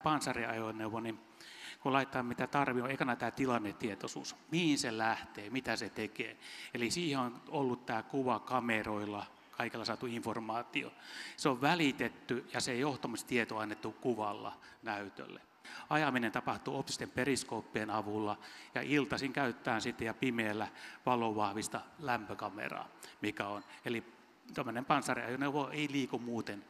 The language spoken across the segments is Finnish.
Panssariajoneuvo, niin kun laittaa mitä tarvii, on ekana tämä tilannetietoisuus, mihin se lähtee, mitä se tekee. Eli siihen on ollut tämä kuva kameroilla, kaikella saatu informaatio. Se on välitetty ja se johtamistieto on annettu kuvalla näytölle. Ajaminen tapahtuu optisten periskooppien avulla ja iltaisin käytetään sitten ja pimeällä valovahvista lämpökameraa, mikä on. Eli tämmöinen panssariajoneuvo ei liiku muuten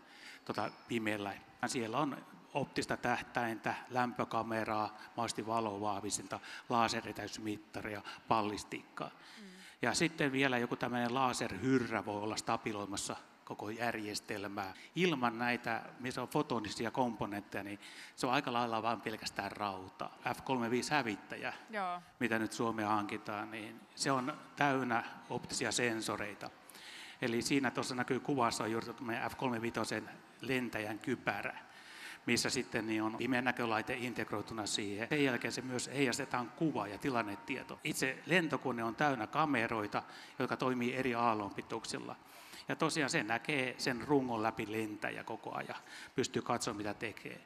pimeällä. Siellä on optista tähtäintä, lämpökameraa, mahdollisesti valovahvistinta, laseretäysmittaria, pallistiikkaa. Ja sitten vielä joku tämmöinen laserhyrrä voi olla stabiloimassa koko järjestelmää. Ilman näitä, missä on fotonisia komponentteja, niin se on aika lailla vain pelkästään rautaa. F-35-hävittäjä, mitä nyt Suomeen hankitaan, niin se on täynnä optisia sensoreita. Eli siinä tuossa näkyy kuvassa on juuri F-35 lentäjän kypärä, missä sitten niin on pimeä näkölaite integroituna siihen. Sen jälkeen se myös heijastetaan kuva ja tilannetieto. Itse lentokone on täynnä kameroita, jotka toimii eri aallonpituuksilla. Ja tosiaan se näkee sen rungon läpi lentäjä koko ajan, pystyy katsomaan mitä tekee.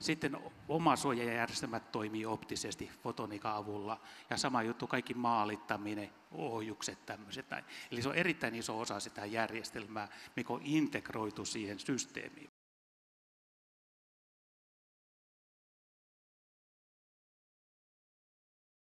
Sitten omasuojajärjestelmät toimii optisesti fotoniikan avulla ja sama juttu kaikki maalittaminen, ohjukset tämmöiset näin. Eli se on erittäin iso osa sitä järjestelmää, mikä on integroitu siihen systeemiin.